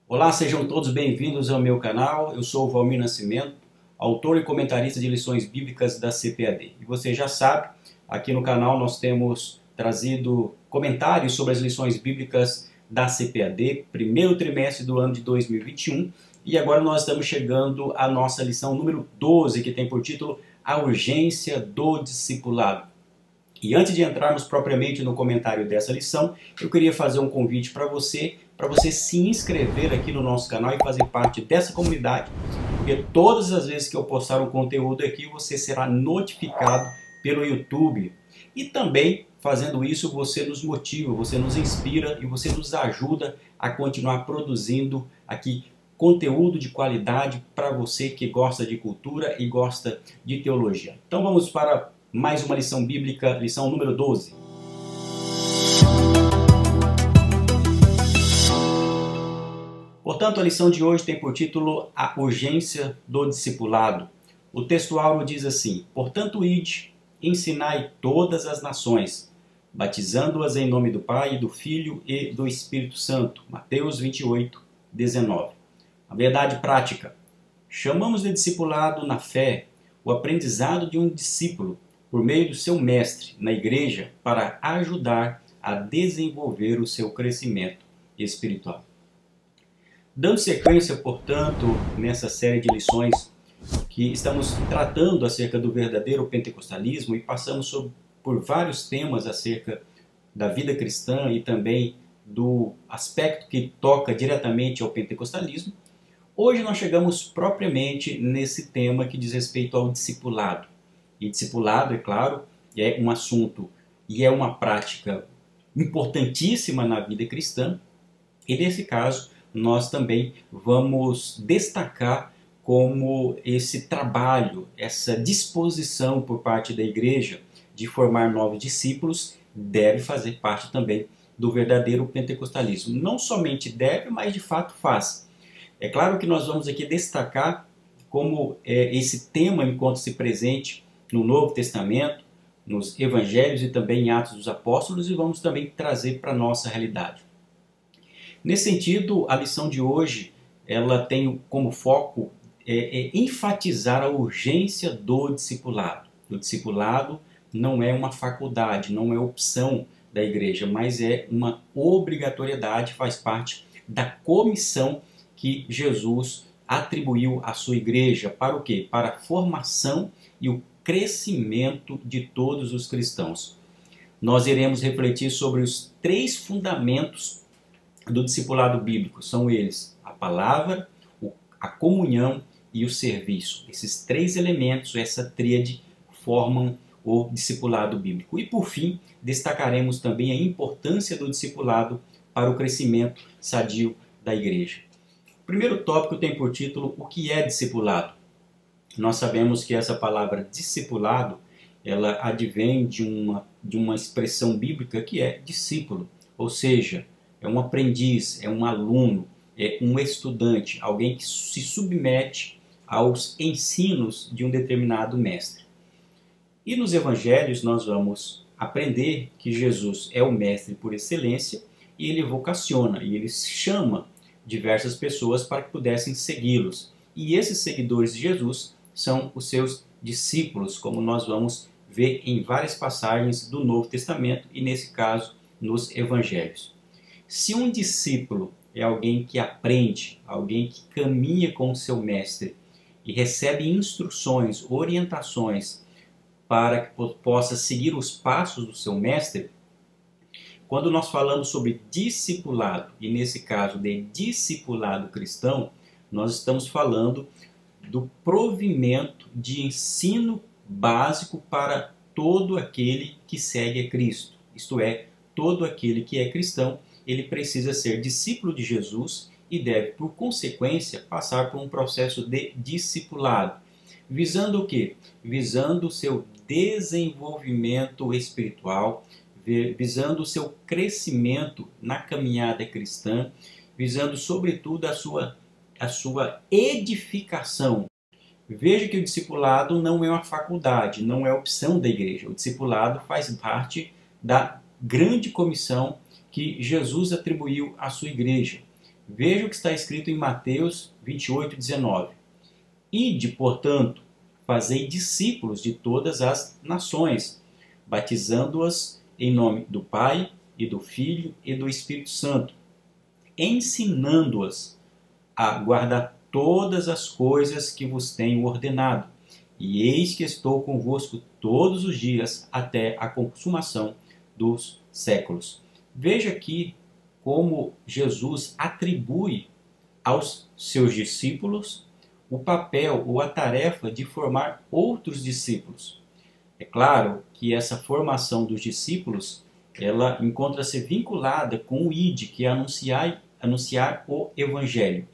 Olá, sejam todos bem-vindos ao meu canal. Eu sou o Valmir Nascimento, autor e comentarista de lições bíblicas da CPAD. E você já sabe, aqui no canal nós temos trazido comentários sobre as lições bíblicas da CPAD, primeiro trimestre do ano de 2021. E agora nós estamos chegando à nossa lição número 12, que tem por título A Urgência do Discipulado. E antes de entrarmos propriamente no comentário dessa lição, eu queria fazer um convite para você se inscrever aqui no nosso canal e fazer parte dessa comunidade, porque todas as vezes que eu postar um conteúdo aqui, você será notificado pelo YouTube. E também, fazendo isso, você nos motiva, você nos inspira e você nos ajuda a continuar produzindo aqui conteúdo de qualidade para você que gosta de cultura e gosta de teologia. Então vamos para mais uma lição bíblica, lição número 12. Portanto, a lição de hoje tem por título A Urgência do Discipulado. O texto áureo diz assim: Portanto, ide, ensinai todas as nações, batizando-as em nome do Pai, do Filho e do Espírito Santo. Mateus 28, 19. A verdade prática. Chamamos de discipulado na fé o aprendizado de um discípulo por meio do seu mestre na igreja para ajudar a desenvolver o seu crescimento espiritual. Dando sequência, portanto, nessa série de lições que estamos tratando acerca do verdadeiro pentecostalismo e passamos por vários temas acerca da vida cristã e também do aspecto que toca diretamente ao pentecostalismo, hoje nós chegamos propriamente nesse tema que diz respeito ao discipulado. E discipulado, é claro, é um assunto e é uma prática importantíssima na vida cristã. E nesse caso, nós também vamos destacar como esse trabalho, essa disposição por parte da igreja de formar novos discípulos deve fazer parte também do verdadeiro pentecostalismo. Não somente deve, mas de fato faz. É claro que nós vamos aqui destacar como esse tema encontra-se presente no Novo Testamento, nos Evangelhos e também em Atos dos Apóstolos, e vamos também trazer para a nossa realidade. Nesse sentido, a lição de hoje ela tem como foco enfatizar a urgência do discipulado. O discipulado não é uma faculdade, não é opção da igreja, mas é uma obrigatoriedade, faz parte da comissão que Jesus atribuiu à sua igreja. Para o quê? Para a formação e o crescimento de todos os cristãos. Nós iremos refletir sobre os 3 fundamentos do discipulado bíblico. São eles a palavra, a comunhão e o serviço. Esses 3 elementos, essa tríade, formam o discipulado bíblico. E por fim, destacaremos também a importância do discipulado para o crescimento sadio da igreja. O primeiro tópico tem por título o que é discipulado. Nós sabemos que essa palavra discipulado, ela advém de uma expressão bíblica que é discípulo, ou seja, é um aprendiz, é um aluno, é um estudante, alguém que se submete aos ensinos de um determinado mestre. E nos evangelhos nós vamos aprender que Jesus é o mestre por excelência e ele vocaciona, e ele chama diversas pessoas para que pudessem segui-los. E esses seguidores de Jesus são os seus discípulos, como nós vamos ver em várias passagens do Novo Testamento e, nesse caso, nos Evangelhos. Se um discípulo é alguém que aprende, alguém que caminha com o seu mestre e recebe instruções, orientações para que possa seguir os passos do seu mestre, quando nós falamos sobre discipulado, e nesse caso de discipulado cristão, nós estamos falando do provimento de ensino básico para todo aquele que segue a Cristo. Isto é, todo aquele que é cristão, ele precisa ser discípulo de Jesus e deve, por consequência, passar por um processo de discipulado. Visando o quê? Visando o seu desenvolvimento espiritual, visando o seu crescimento na caminhada cristã, visando, sobretudo, a sua edificação. Veja que o discipulado não é uma faculdade, não é opção da igreja. O discipulado faz parte da grande comissão que Jesus atribuiu à sua igreja. Veja o que está escrito em Mateus 28:19. Ide, portanto, fazei discípulos de todas as nações, batizando-as em nome do Pai e do Filho e do Espírito Santo, ensinando-as a guardar todas as coisas que vos tenho ordenado. E eis que estou convosco todos os dias até a consumação dos séculos. Veja aqui como Jesus atribui aos seus discípulos o papel ou a tarefa de formar outros discípulos. É claro que essa formação dos discípulos, ela encontra-se vinculada com o ID, que é anunciar o Evangelho.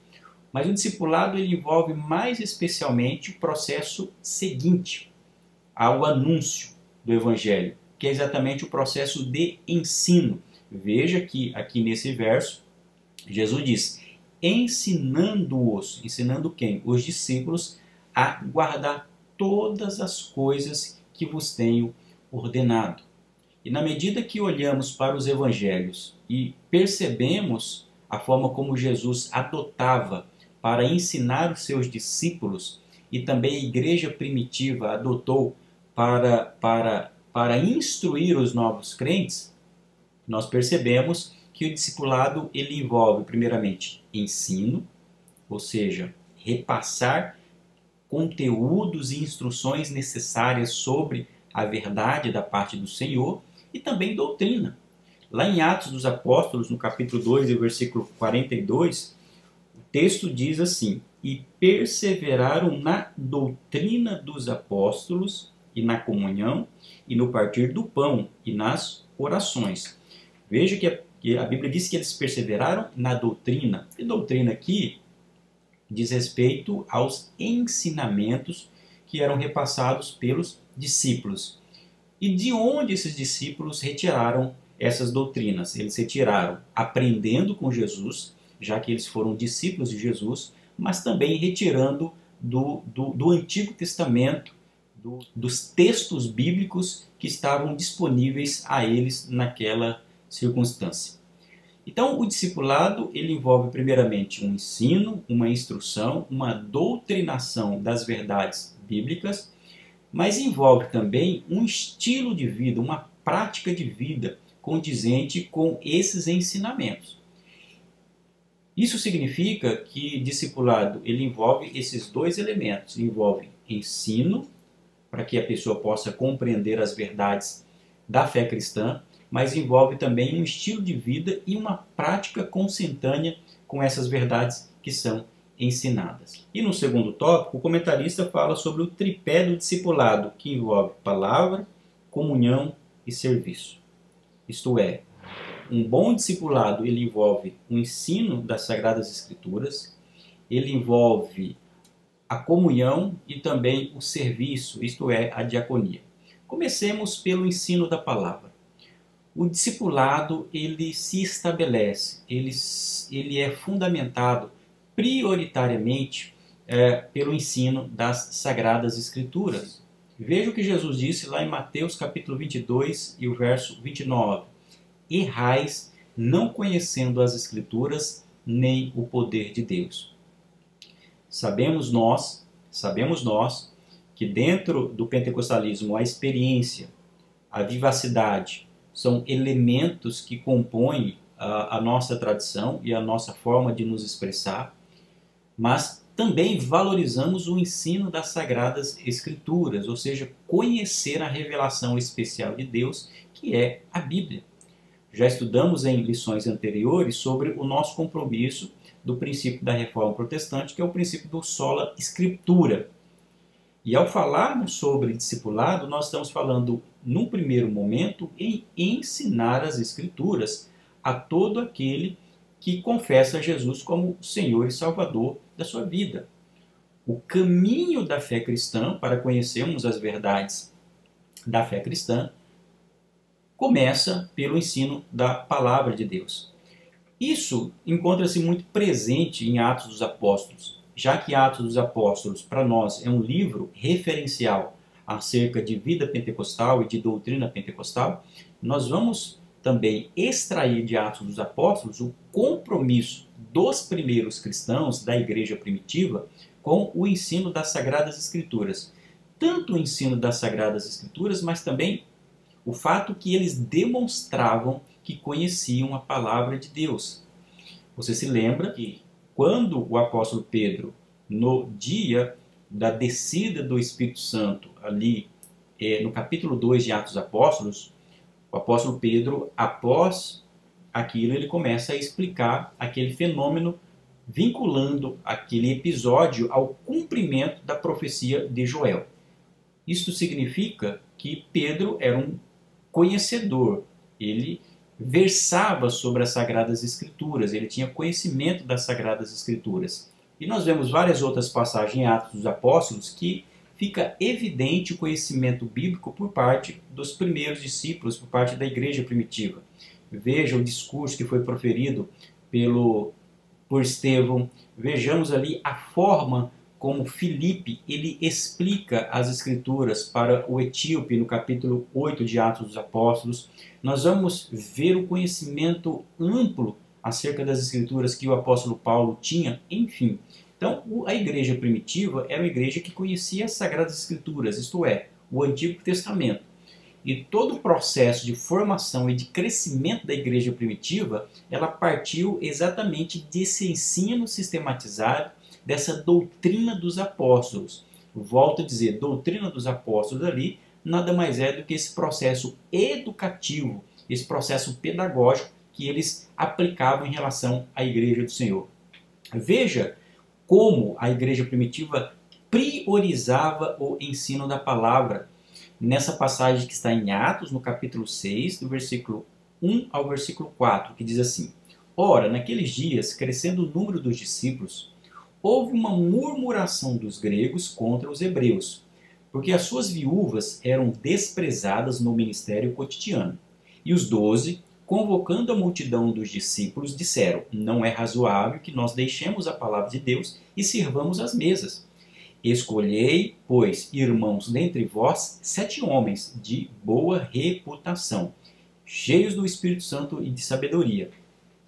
Mas o discipulado ele envolve mais especialmente o processo seguinte ao anúncio do Evangelho, que é exatamente o processo de ensino. Veja que aqui nesse verso, Jesus diz, ensinando-os, ensinando quem? Os discípulos a guardar todas as coisas que vos tenho ordenado. E na medida que olhamos para os evangelhos e percebemos a forma como Jesus adotava para ensinar os seus discípulos, e também a igreja primitiva adotou para instruir os novos crentes, nós percebemos que o discipulado ele envolve, primeiramente, ensino, ou seja, repassar conteúdos e instruções necessárias sobre a verdade da parte do Senhor, e também doutrina. Lá em Atos dos Apóstolos, no capítulo 2, versículo 42, o texto diz assim, e perseveraram na doutrina dos apóstolos, e na comunhão, e no partir do pão, e nas orações. Veja que a Bíblia diz que eles perseveraram na doutrina. E doutrina aqui diz respeito aos ensinamentos que eram repassados pelos discípulos. E de onde esses discípulos retiraram essas doutrinas? Eles retiraram aprendendo com Jesus, já que eles foram discípulos de Jesus, mas também retirando do Antigo Testamento, dos textos bíblicos que estavam disponíveis a eles naquela circunstância. Então, o discipulado ele envolve primeiramente um ensino, uma instrução, uma doutrinação das verdades bíblicas, mas envolve também um estilo de vida, uma prática de vida condizente com esses ensinamentos. Isso significa que discipulado ele envolve esses dois elementos, envolve ensino, para que a pessoa possa compreender as verdades da fé cristã, mas envolve também um estilo de vida e uma prática consentânea com essas verdades que são ensinadas. E no segundo tópico, o comentarista fala sobre o tripé do discipulado, que envolve palavra, comunhão e serviço. Isto é, um bom discipulado ele envolve o ensino das Sagradas Escrituras, ele envolve a comunhão e também o serviço, isto é, a diaconia. Comecemos pelo ensino da palavra. O discipulado ele se estabelece, ele é fundamentado prioritariamente pelo ensino das Sagradas Escrituras. Veja o que Jesus disse lá em Mateus capítulo 22 e o verso 29. Errais, não conhecendo as Escrituras, nem o poder de Deus. Sabemos nós que dentro do pentecostalismo a experiência, a vivacidade, são elementos que compõem a nossa tradição e a nossa forma de nos expressar, mas também valorizamos o ensino das Sagradas Escrituras, ou seja, conhecer a revelação especial de Deus, que é a Bíblia. Já estudamos em lições anteriores sobre o nosso compromisso do princípio da Reforma Protestante, que é o princípio do sola scriptura. E ao falarmos sobre discipulado, nós estamos falando, num primeiro momento, em ensinar as Escrituras a todo aquele que confessa Jesus como Senhor e Salvador da sua vida. O caminho da fé cristã, para conhecermos as verdades da fé cristã, começa pelo ensino da Palavra de Deus. Isso encontra-se muito presente em Atos dos Apóstolos, já que Atos dos Apóstolos, para nós, é um livro referencial acerca de vida pentecostal e de doutrina pentecostal, nós vamos também extrair de Atos dos Apóstolos o compromisso dos primeiros cristãos da igreja primitiva com o ensino das Sagradas Escrituras. Tanto o ensino das Sagradas Escrituras, mas também o fato que eles demonstravam que conheciam a palavra de Deus. Você se lembra que quando o apóstolo Pedro, no dia da descida do Espírito Santo, ali no capítulo 2 de Atos dos Apóstolos, o apóstolo Pedro, após aquilo, ele começa a explicar aquele fenômeno, vinculando aquele episódio ao cumprimento da profecia de Joel. Isto significa que Pedro era um conhecedor, ele versava sobre as Sagradas Escrituras, ele tinha conhecimento das Sagradas Escrituras. E nós vemos várias outras passagens em Atos dos Apóstolos que fica evidente o conhecimento bíblico por parte dos primeiros discípulos, por parte da igreja primitiva. Veja o discurso que foi proferido por Estevão, vejamos ali a forma como Filipe ele explica as Escrituras para o etíope no capítulo 8 de Atos dos Apóstolos. Nós vamos ver o conhecimento amplo acerca das Escrituras que o apóstolo Paulo tinha, enfim. Então, a igreja primitiva era uma igreja que conhecia as Sagradas Escrituras, isto é, o Antigo Testamento. E todo o processo de formação e de crescimento da igreja primitiva, ela partiu exatamente desse ensino sistematizado, dessa doutrina dos apóstolos. Volto a dizer, doutrina dos apóstolos ali nada mais é do que esse processo educativo, esse processo pedagógico que eles aplicavam em relação à igreja do Senhor. Veja como a igreja primitiva priorizava o ensino da palavra. Nessa passagem que está em Atos, no capítulo 6, do versículo 1 ao versículo 4, que diz assim: Ora, naqueles dias, crescendo o número dos discípulos, houve uma murmuração dos gregos contra os hebreus, porque as suas viúvas eram desprezadas no ministério cotidiano. E os 12, convocando a multidão dos discípulos, disseram: Não é razoável que nós deixemos a palavra de Deus e sirvamos as mesas. Escolhei, pois, irmãos, dentre vós, 7 homens de boa reputação, cheios do Espírito Santo e de sabedoria,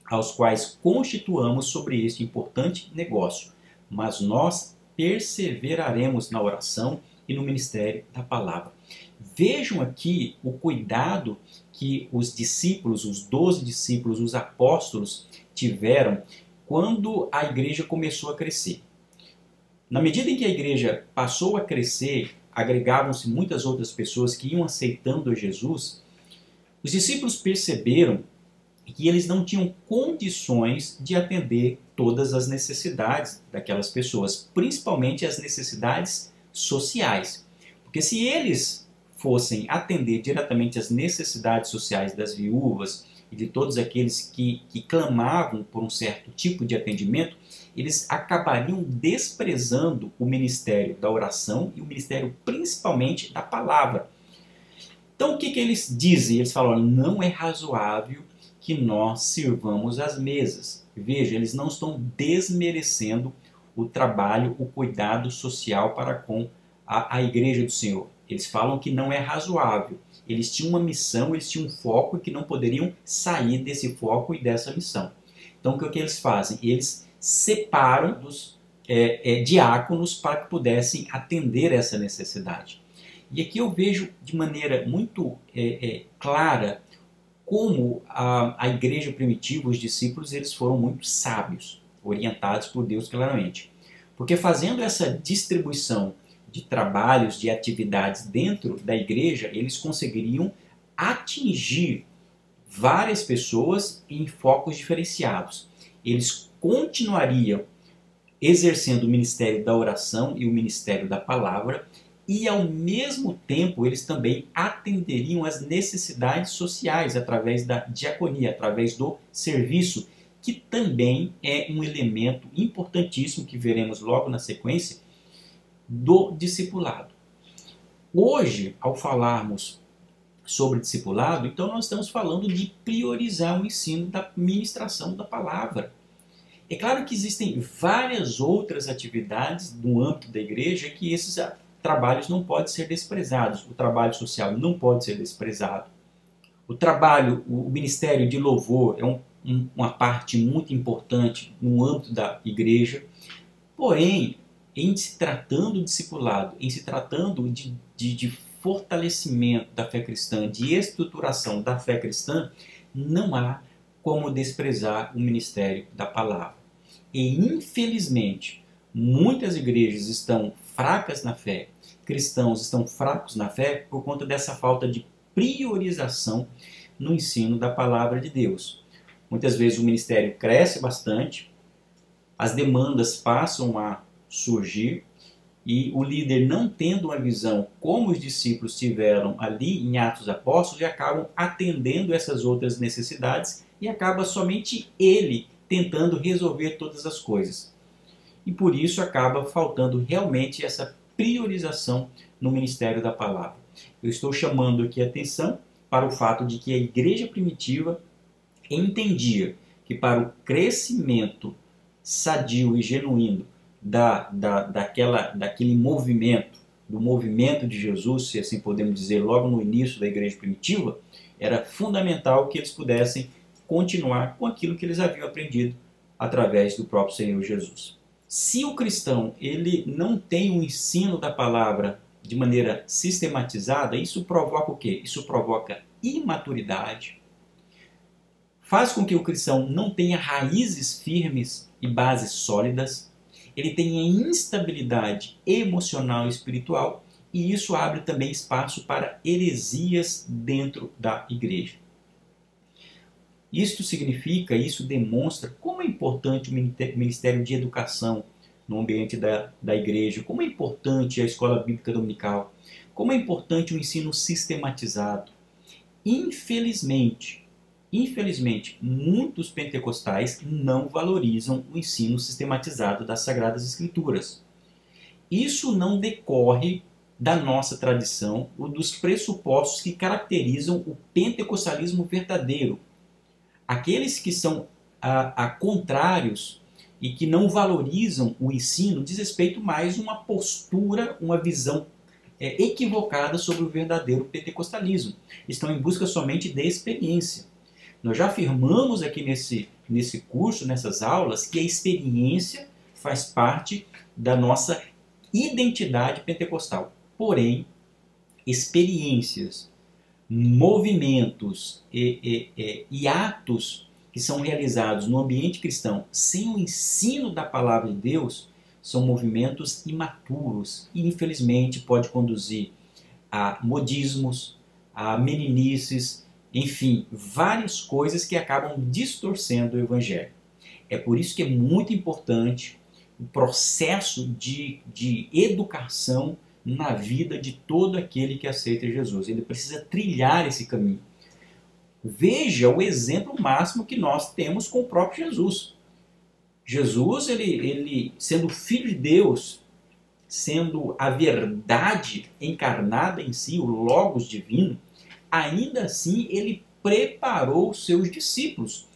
aos quais constituamos sobre este importante negócio. Mas nós perseveraremos na oração e no ministério da palavra. Vejam aqui o cuidado que os discípulos, os 12 discípulos, os apóstolos tiveram quando a igreja começou a crescer. Na medida em que a igreja passou a crescer, agregavam-se muitas outras pessoas que iam aceitando a Jesus, os discípulos perceberam que eles não tinham condições de atender todas as necessidades daquelas pessoas, principalmente as necessidades sociais. Porque se eles fossem atender diretamente as necessidades sociais das viúvas e de todos aqueles que clamavam por um certo tipo de atendimento, eles acabariam desprezando o ministério da oração e o ministério principalmente da palavra. Então o que eles dizem? Eles falam: não é razoável que nós sirvamos as mesas. Veja, eles não estão desmerecendo o trabalho, o cuidado social para com a igreja do Senhor. Eles falam que não é razoável. Eles tinham uma missão, eles tinham um foco e que não poderiam sair desse foco e dessa missão. Então o que eles fazem? Eles separam dos diáconos para que pudessem atender essa necessidade. E aqui eu vejo de maneira muito clara como a igreja primitiva, os discípulos, eles foram muito sábios, orientados por Deus claramente. Porque fazendo essa distribuição de trabalhos, de atividades dentro da igreja, eles conseguiriam atingir várias pessoas em focos diferenciados. Eles continuariam exercendo o ministério da oração e o ministério da palavra, e ao mesmo tempo eles também atenderiam às necessidades sociais através da diaconia, através do serviço, que também é um elemento importantíssimo que veremos logo na sequência do discipulado. Hoje, ao falarmos sobre discipulado, então nós estamos falando de priorizar o ensino da ministração da palavra. É claro que existem várias outras atividades no âmbito da igreja que esses trabalhos não podem ser desprezados. O trabalho social não pode ser desprezado. O trabalho, o ministério de louvor é um uma parte muito importante no âmbito da igreja. Porém, em se tratando de discipulado, em se tratando de fortalecimento da fé cristã, de estruturação da fé cristã, não há como desprezar o ministério da palavra. E, infelizmente, muitas igrejas estão fracas na fé, cristãos estão fracos na fé por conta dessa falta de priorização no ensino da palavra de Deus. Muitas vezes o ministério cresce bastante, as demandas passam a surgir e o líder, não tendo uma visão como os discípulos tiveram ali em Atos Apóstolos, e acabam atendendo essas outras necessidades e acaba somente ele tentando resolver todas as coisas. E por isso acaba faltando realmente essa priorização no ministério da palavra. Eu estou chamando aqui a atenção para o fato de que a igreja primitiva entendia que para o crescimento sadio e genuíno daquele movimento, do movimento de Jesus, se assim podemos dizer, logo no início da igreja primitiva, era fundamental que eles pudessem continuar com aquilo que eles haviam aprendido através do próprio Senhor Jesus. Se o cristão ele não tem o ensino da palavra de maneira sistematizada, isso provoca o quê? Isso provoca imaturidade, faz com que o cristão não tenha raízes firmes e bases sólidas, ele tenha instabilidade emocional e espiritual, e isso abre também espaço para heresias dentro da igreja. Isto significa, isso demonstra como é importante o ministério de educação no ambiente da igreja, como é importante a escola bíblica dominical, como é importante o ensino sistematizado. Infelizmente, muitos pentecostais não valorizam o ensino sistematizado das Sagradas Escrituras. Isso não decorre da nossa tradição ou dos pressupostos que caracterizam o pentecostalismo verdadeiro. Aqueles que são contrários e que não valorizam o ensino diz respeito mais a uma postura, uma visão equivocada sobre o verdadeiro pentecostalismo. Estão em busca somente de experiência. Nós já afirmamos aqui nesse curso, nessas aulas, que a experiência faz parte da nossa identidade pentecostal. Porém, experiências, movimentos e atos que são realizados no ambiente cristão sem o ensino da palavra de Deus são movimentos imaturos e, infelizmente, pode conduzir a modismos, a meninices, enfim, várias coisas que acabam distorcendo o evangelho. É por isso que é muito importante o processo de educação na vida de todo aquele que aceita Jesus. Ele precisa trilhar esse caminho. Veja o exemplo máximo que nós temos com o próprio Jesus. Jesus, ele sendo Filho de Deus, sendo a verdade encarnada em si, o Logos divino, ainda assim ele preparou os seus discípulos.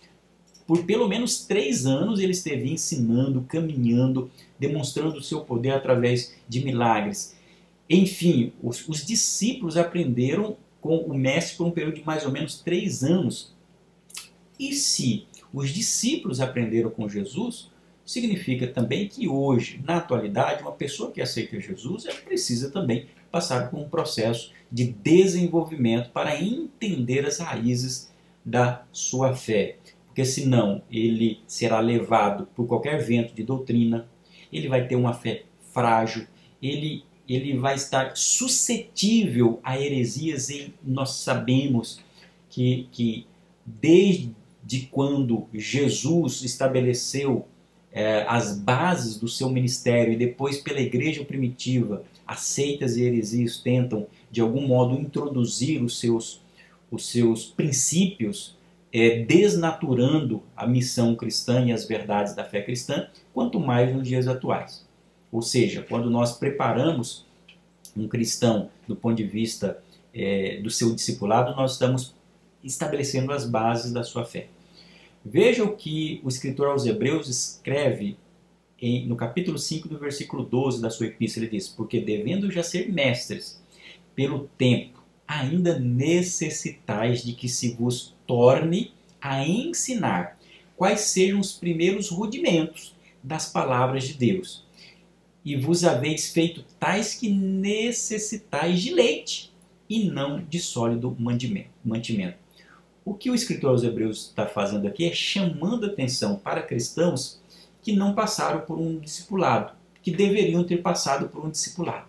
Por pelo menos 3 anos ele esteve ensinando, caminhando, demonstrando o seu poder através de milagres. Enfim, os discípulos aprenderam com o mestre por um período de mais ou menos 3 anos. E se os discípulos aprenderam com Jesus, significa também que hoje, na atualidade, uma pessoa que aceita Jesus, ela precisa também passar por um processo de desenvolvimento para entender as raízes da sua fé. Porque senão ele será levado por qualquer vento de doutrina, ele vai ter uma fé frágil, ele vai estar suscetível a heresias, e nós sabemos que desde quando Jesus estabeleceu as bases do seu ministério e depois pela igreja primitiva, as seitas e heresias tentam de algum modo introduzir os seus princípios, desnaturando a missão cristã e as verdades da fé cristã, quanto mais nos dias atuais. Ou seja, quando nós preparamos um cristão do ponto de vista do seu discipulado, nós estamos estabelecendo as bases da sua fé. Veja o que o escritor aos Hebreus escreve no capítulo 5, do versículo 12 da sua epístola. Ele diz: porque devendo já ser mestres pelo tempo, ainda necessitais de que se vos torne a ensinar quais sejam os primeiros rudimentos das palavras de Deus. E vos haveis feito tais que necessitais de leite, e não de sólido mantimento. O que o escritor aos Hebreus está fazendo aqui é chamando atenção para cristãos que não passaram por um discipulado, que deveriam ter passado por um discipulado.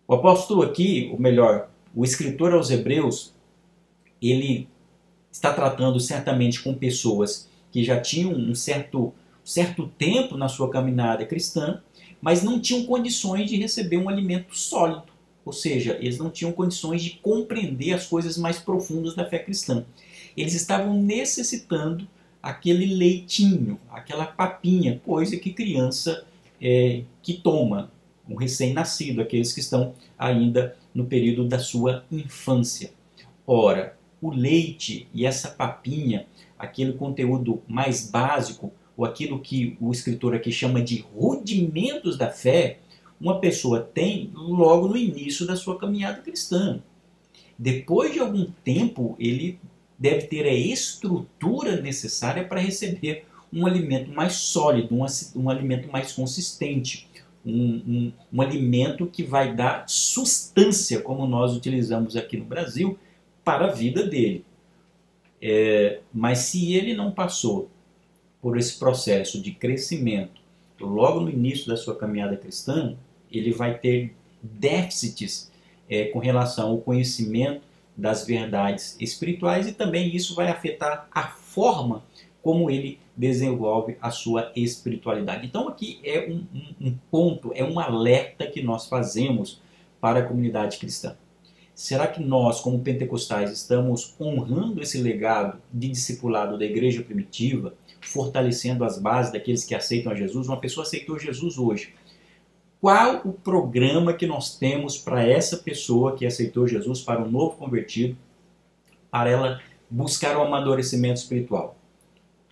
O apóstolo aqui, ou melhor, o escritor aos Hebreus, ele está tratando certamente com pessoas que já tinham um certo tempo na sua caminhada cristã, mas não tinham condições de receber um alimento sólido. Ou seja, eles não tinham condições de compreender as coisas mais profundas da fé cristã. Eles estavam necessitando aquele leitinho, aquela papinha, coisa que criança que toma, um recém-nascido, aqueles que estão ainda no período da sua infância. Ora, o leite e essa papinha, aquele conteúdo mais básico, ou aquilo que o escritor aqui chama de rudimentos da fé, uma pessoa tem logo no início da sua caminhada cristã. Depois de algum tempo, ele deve ter a estrutura necessária para receber um alimento mais sólido, um alimento mais consistente, um alimento que vai dar sustância, como nós utilizamos aqui no Brasil, para a vida dele. Mas se ele não passou por esse processo de crescimento logo no início da sua caminhada cristã, ele vai ter déficits com relação ao conhecimento das verdades espirituais, e também isso vai afetar a forma como ele desenvolve a sua espiritualidade. Então aqui é um ponto, é um alerta que nós fazemos para a comunidade cristã. Será que nós, como pentecostais, estamos honrando esse legado de discipulado da igreja primitiva, fortalecendo as bases daqueles que aceitam a Jesus? Uma pessoa aceitou Jesus hoje. Qual o programa que nós temos para essa pessoa que aceitou Jesus, para um novo convertido, para ela buscar o amadurecimento espiritual?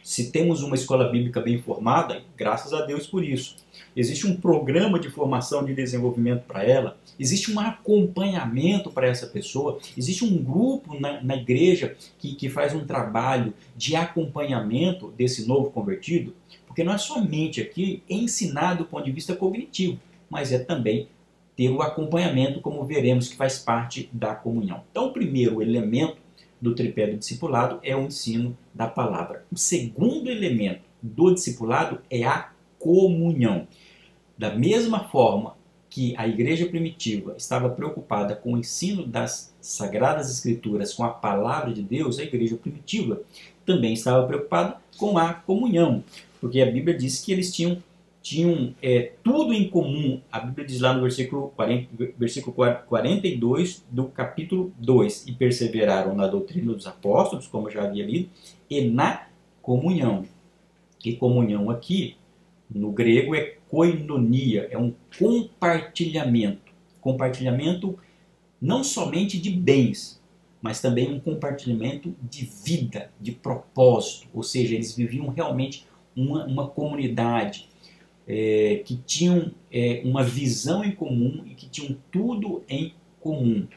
Se temos uma escola bíblica bem formada, graças a Deus por isso. Existe um programa de formação de desenvolvimento para ela, existe um acompanhamento para essa pessoa, existe um grupo na igreja que faz um trabalho de acompanhamento desse novo convertido, porque não é somente aqui ensinar do ponto de vista cognitivo, mas é também ter o acompanhamento, como veremos, que faz parte da comunhão. Então, o primeiro elemento do tripé do discipulado é o ensino da palavra. O segundo elemento do discipulado é a comunhão. Da mesma forma que a igreja primitiva estava preocupada com o ensino das Sagradas Escrituras, com a palavra de Deus, a igreja primitiva também estava preocupada com a comunhão, porque a Bíblia diz que eles tinham tudo em comum. A Bíblia diz lá no versículo 42 do capítulo 2, e perseveraram na doutrina dos apóstolos, como eu já havia lido, e na comunhão. E comunhão aqui, no grego, é koinonia, é um compartilhamento. Compartilhamento não somente de bens, mas também um compartilhamento de vida, de propósito. Ou seja, eles viviam realmente uma comunidade, que tinham uma visão em comum e que tinham tudo em comum.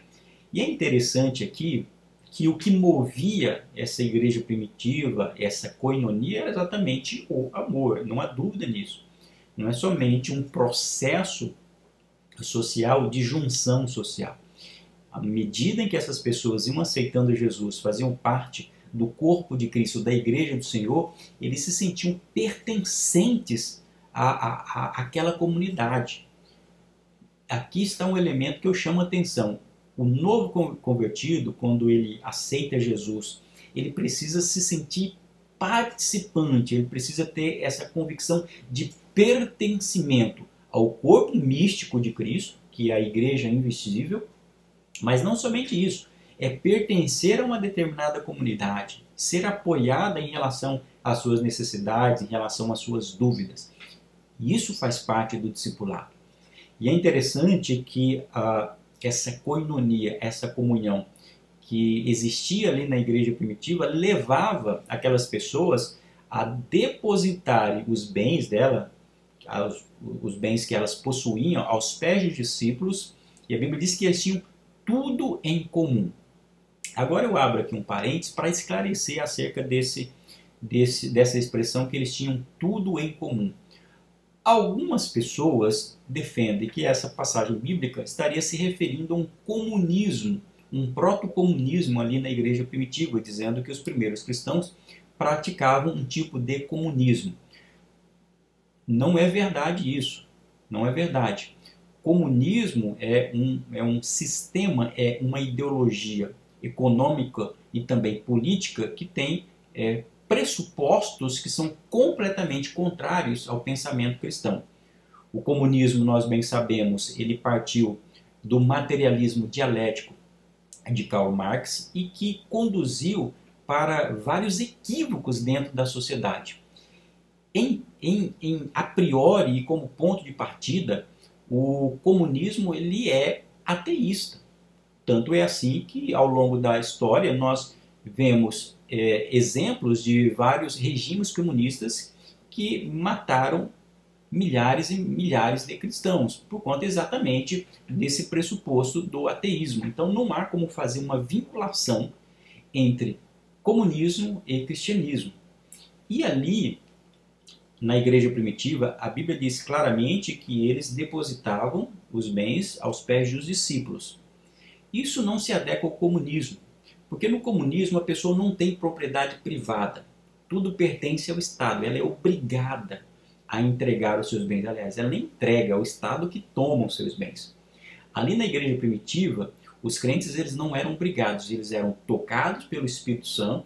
E é interessante aqui que o que movia essa igreja primitiva, essa koinonia, era exatamente o amor, não há dúvida nisso. Não é somente um processo social de junção social. À medida em que essas pessoas iam aceitando Jesus, faziam parte do corpo de Cristo, da igreja do Senhor, eles se sentiam pertencentes àquela comunidade. Aqui está um elemento que eu chamo a atenção. O novo convertido, quando ele aceita Jesus, ele precisa se sentir participante, ele precisa ter essa convicção de pertencimento ao corpo místico de Cristo, que é a igreja invisível, mas não somente isso, é pertencer a uma determinada comunidade, ser apoiada em relação às suas necessidades, em relação às suas dúvidas. Isso faz parte do discipulado. E é interessante que essa koinonia, essa comunhão que existia ali na igreja primitiva, levava aquelas pessoas a depositarem os bens dela, os bens que elas possuíam, aos pés dos discípulos, e a Bíblia diz que eles tinham tudo em comum. Agora eu abro aqui um parênteses para esclarecer acerca desse dessa expressão que eles tinham tudo em comum. Algumas pessoas defendem que essa passagem bíblica estaria se referindo a um comunismo, um proto-comunismo ali na igreja primitiva, dizendo que os primeiros cristãos praticavam um tipo de comunismo. Não é verdade isso, não é verdade. Comunismo é um sistema, é uma ideologia econômica e também política que tem pressupostos que são completamente contrários ao pensamento cristão. O comunismo, nós bem sabemos, ele partiu do materialismo dialético de Karl Marx e que conduziu para vários equívocos dentro da sociedade. A priori e como ponto de partida, o comunismo ele é ateísta. Tanto é assim que ao longo da história nós vemos exemplos de vários regimes comunistas que mataram milhares e milhares de cristãos, por conta exatamente desse pressuposto do ateísmo. Então não há como fazer uma vinculação entre comunismo e cristianismo. E ali, na igreja primitiva, a Bíblia diz claramente que eles depositavam os bens aos pés dos discípulos. Isso não se adequa ao comunismo, porque no comunismo a pessoa não tem propriedade privada. Tudo pertence ao Estado, ela é obrigada a entregar os seus bens. Aliás, ela nem entrega, é o Estado que toma os seus bens. Ali na igreja primitiva, os crentes eles não eram obrigados, eles eram tocados pelo Espírito Santo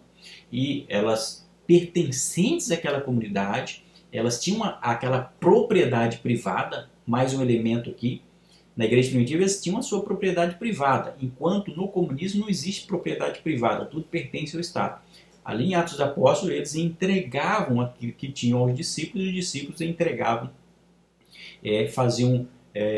e elas, pertencentes àquela comunidade, elas tinham aquela propriedade privada, mais um elemento aqui. Na igreja primitiva eles tinham a sua propriedade privada, enquanto no comunismo não existe propriedade privada, tudo pertence ao Estado. Ali em Atos dos Apóstolos eles entregavam aquilo que tinham aos discípulos e os discípulos entregavam, faziam,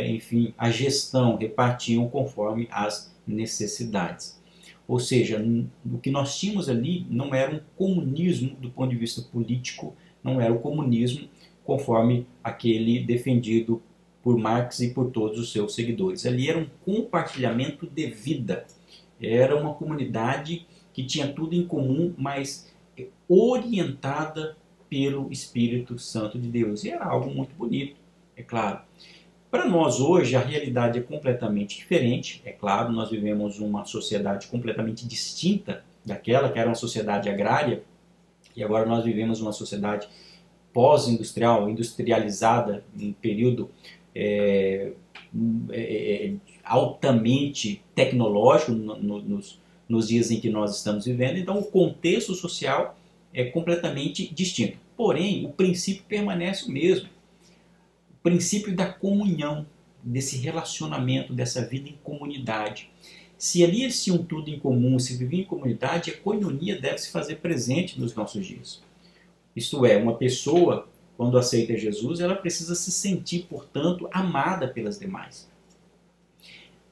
enfim, a gestão, repartiam conforme as necessidades. Ou seja, o que nós tínhamos ali não era um comunismo do ponto de vista político, não era o comunismo conforme aquele defendido por Marx e por todos os seus seguidores. Ali era um compartilhamento de vida, era uma comunidade que tinha tudo em comum, mas orientada pelo Espírito Santo de Deus. E era algo muito bonito, é claro. Para nós hoje a realidade é completamente diferente, é claro, nós vivemos uma sociedade completamente distinta daquela que era uma sociedade agrária, e agora nós vivemos uma sociedade pós-industrial, industrializada, em período altamente tecnológico nos dias em que nós estamos vivendo. Então o contexto social é completamente distinto. Porém, o princípio permanece o mesmo. O princípio da comunhão, desse relacionamento, dessa vida em comunidade. Se ali eles tinham tudo em comum, se viviam em comunidade, a coinonia deve se fazer presente nos nossos dias. Isto é, uma pessoa, quando aceita Jesus, ela precisa se sentir, portanto, amada pelas demais.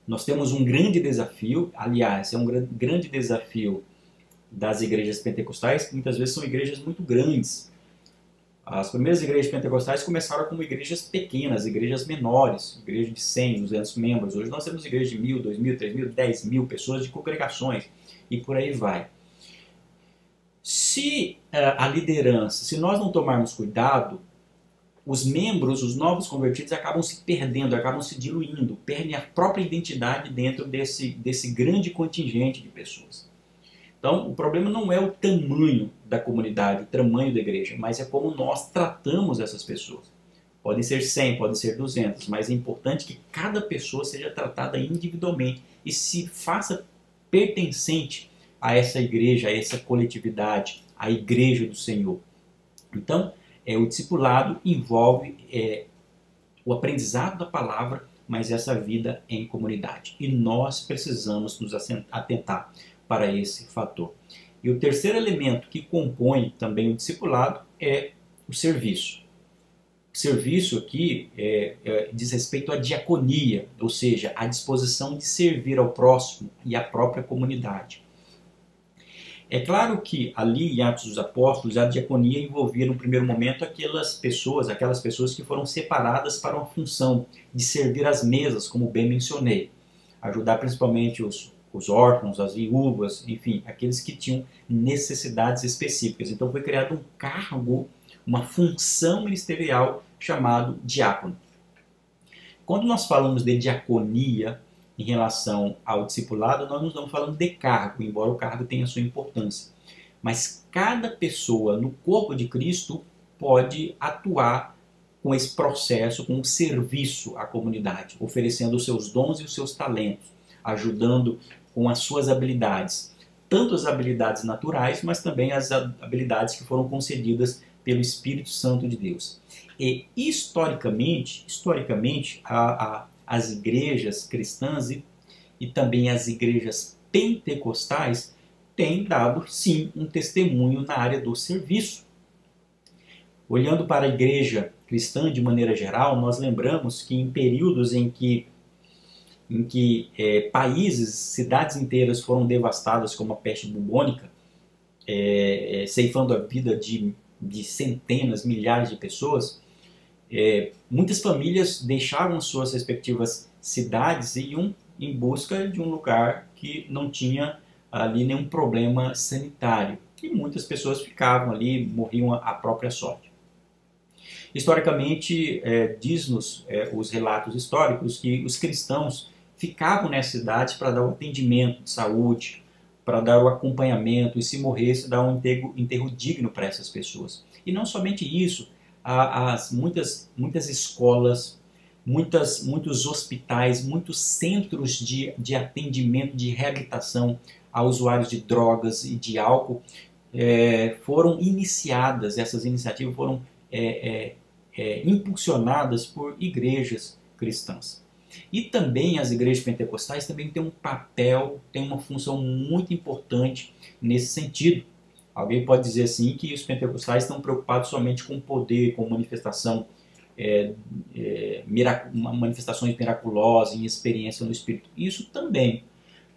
Nós temos um grande desafio, aliás, é um grande desafio das igrejas pentecostais, que muitas vezes são igrejas muito grandes. As primeiras igrejas pentecostais começaram como igrejas pequenas, igrejas menores, igrejas de 100, 200 membros. Hoje nós temos igrejas de 1.000, 2.000, 3.000, 10.000 pessoas de congregações e por aí vai. Se a liderança, se nós não tomarmos cuidado, os membros, os novos convertidos acabam se perdendo, acabam se diluindo, perdem a própria identidade dentro desse grande contingente de pessoas. Então, o problema não é o tamanho da comunidade, o tamanho da igreja, mas é como nós tratamos essas pessoas. Podem ser 100, podem ser 200, mas é importante que cada pessoa seja tratada individualmente e se faça pertencente a essa igreja, a essa coletividade, a igreja do Senhor. Então, o discipulado envolve o aprendizado da palavra, mas essa vida em comunidade. E nós precisamos nos atentar para esse fator. E o terceiro elemento que compõe também o discipulado é o serviço. O serviço aqui diz respeito à diaconia, ou seja, à disposição de servir ao próximo e à própria comunidade. É claro que ali em Atos dos Apóstolos a diaconia envolvia no primeiro momento aquelas pessoas que foram separadas para uma função de servir às mesas, como bem mencionei. Ajudar principalmente os os órfãos, as viúvas, enfim, aqueles que tinham necessidades específicas. Então foi criado um cargo, uma função ministerial chamado diácono. Quando nós falamos de diaconia em relação ao discipulado, nós não estamos falando de cargo, embora o cargo tenha sua importância. Mas cada pessoa no corpo de Cristo pode atuar com esse processo, com o serviço à comunidade, oferecendo os seus dons e os seus talentos, ajudando com as suas habilidades, tanto as habilidades naturais, mas também as habilidades que foram concedidas pelo Espírito Santo de Deus. E historicamente as igrejas cristãs e também as igrejas pentecostais têm dado, sim, um testemunho na área do serviço. Olhando para a igreja cristã de maneira geral, nós lembramos que em períodos em que países, cidades inteiras foram devastadas como a peste bubônica, ceifando a vida de centenas, milhares de pessoas, muitas famílias deixavam suas respectivas cidades e iam em busca de um lugar que não tinha ali nenhum problema sanitário. E muitas pessoas ficavam ali, morriam à própria sorte. Historicamente, diz-nos os relatos históricos que os cristãos ficavam nessa cidade para dar o atendimento de saúde, para dar o acompanhamento e, se morresse, dar um enterro digno para essas pessoas. E não somente isso, muitas escolas, muitos hospitais, muitos centros de atendimento, de reabilitação a usuários de drogas e de álcool foram iniciadas, essas iniciativas foram impulsionadas por igrejas cristãs. E também as igrejas pentecostais também têm um papel, têm uma função muito importante nesse sentido. Alguém pode dizer assim que os pentecostais estão preocupados somente com poder, com manifestações miraculosas, em experiência no Espírito. Isso também,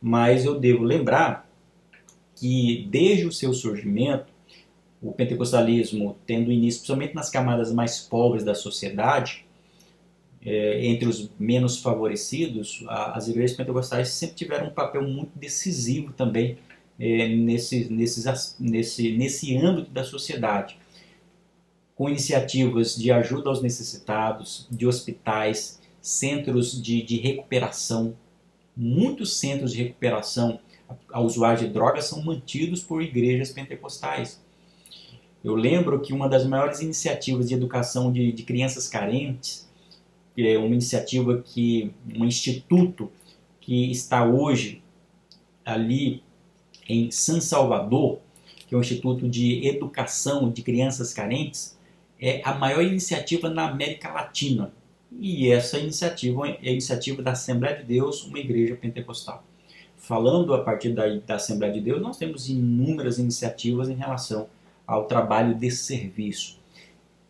mas eu devo lembrar que desde o seu surgimento, o pentecostalismo tendo início principalmente nas camadas mais pobres da sociedade, entre os menos favorecidos, as igrejas pentecostais sempre tiveram um papel muito decisivo também nesse âmbito da sociedade, com iniciativas de ajuda aos necessitados, de hospitais, centros de recuperação. Muitos centros de recuperação a usuários de drogas são mantidos por igrejas pentecostais. Eu lembro que uma das maiores iniciativas de educação de crianças carentes, é uma iniciativa um instituto que está hoje ali em San Salvador, que é um instituto de educação de crianças carentes, é a maior iniciativa na América Latina. E essa iniciativa é a iniciativa da Assembleia de Deus, uma igreja pentecostal. Falando a partir da Assembleia de Deus, nós temos inúmeras iniciativas em relação ao trabalho de serviço.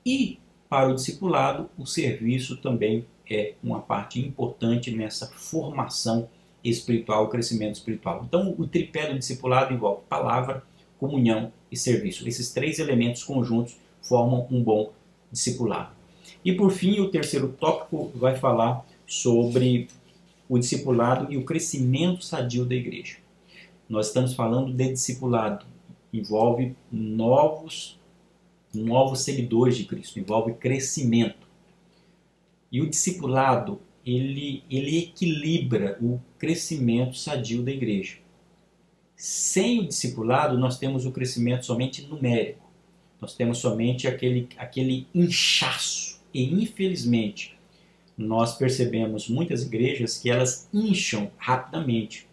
E para o discipulado, o serviço também é uma parte importante nessa formação espiritual, crescimento espiritual. Então, o tripé do discipulado envolve palavra, comunhão e serviço. Esses três elementos conjuntos formam um bom discipulado. E por fim, o terceiro tópico vai falar sobre o discipulado e o crescimento sadio da igreja. Nós estamos falando de discipulado, envolve novos seguidores de Cristo, envolve crescimento. E o discipulado, ele equilibra o crescimento sadio da igreja. Sem o discipulado, nós temos o crescimento somente numérico. Nós temos somente aquele inchaço. E, infelizmente, nós percebemos muitas igrejas que elas incham rapidamente.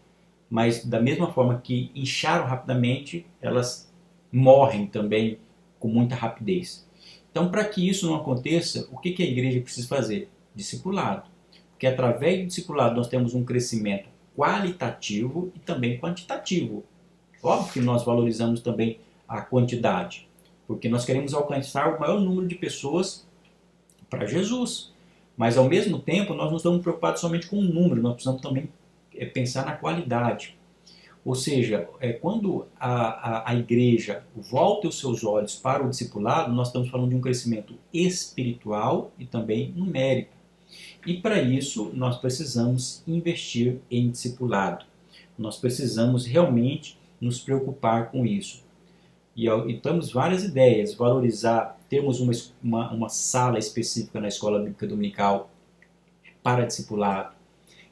Mas, da mesma forma que incharam rapidamente, elas morrem também com muita rapidez. Então, para que isso não aconteça, o que a igreja precisa fazer? Discipulado. Porque através do discipulado nós temos um crescimento qualitativo e também quantitativo. Óbvio que nós valorizamos também a quantidade, porque nós queremos alcançar o maior número de pessoas para Jesus. Mas, ao mesmo tempo, nós não estamos preocupados somente com o número, nós precisamos também pensar na qualidade. Ou seja, quando a igreja volta os seus olhos para o discipulado, nós estamos falando de um crescimento espiritual e também numérico. E para isso nós precisamos investir em discipulado. Nós precisamos realmente nos preocupar com isso. E temos várias ideias, valorizar, termos uma sala específica na escola bíblica dominical para discipulado,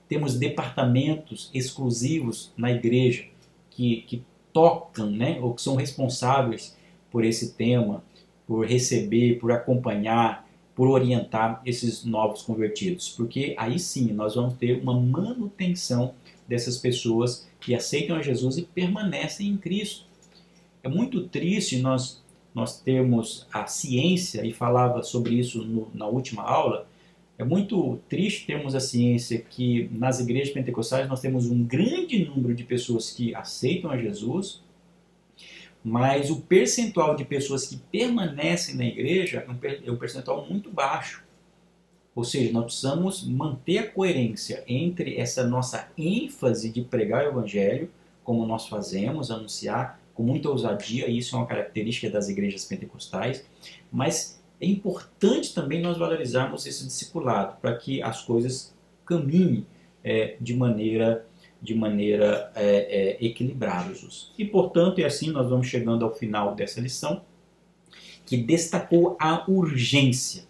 temos departamentos exclusivos na igreja que tocam, né, ou que são responsáveis por esse tema, por receber, por acompanhar, por orientar esses novos convertidos. Porque aí sim nós vamos ter uma manutenção dessas pessoas que aceitam a Jesus e permanecem em Cristo. É muito triste nós termos a ciência, e falava sobre isso na última aula, é muito triste termos a ciência que nas igrejas pentecostais nós temos um grande número de pessoas que aceitam a Jesus, mas o percentual de pessoas que permanecem na igreja é um percentual muito baixo. Ou seja, nós precisamos manter a coerência entre essa nossa ênfase de pregar o evangelho, como nós fazemos, anunciar com muita ousadia, e isso é uma característica das igrejas pentecostais, mas é importante também nós valorizarmos esse discipulado, para que as coisas caminhem de maneira equilibrada. E, portanto, e assim nós vamos chegando ao final dessa lição, que destacou a urgência,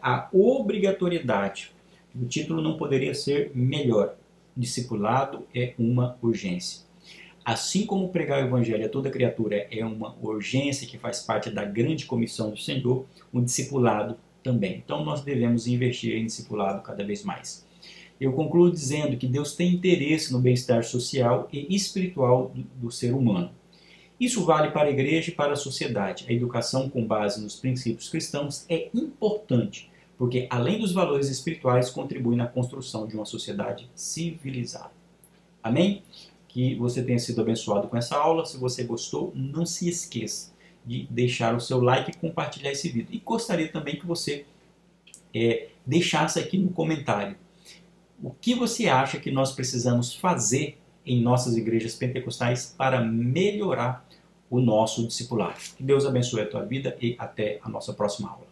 a obrigatoriedade. O título não poderia ser melhor. Discipulado é uma urgência. Assim como pregar o evangelho a toda criatura é uma urgência que faz parte da grande comissão do Senhor, o discipulado também. Então nós devemos investir em discipulado cada vez mais. Eu concluo dizendo que Deus tem interesse no bem-estar social e espiritual do ser humano. Isso vale para a igreja e para a sociedade. A educação com base nos princípios cristãos é importante, porque além dos valores espirituais, contribui na construção de uma sociedade civilizada. Amém? Que você tenha sido abençoado com essa aula. Se você gostou, não se esqueça de deixar o seu like e compartilhar esse vídeo. E gostaria também que você deixasse aqui no comentário o que você acha que nós precisamos fazer em nossas igrejas pentecostais para melhorar o nosso discipulado. Que Deus abençoe a tua vida e até a nossa próxima aula.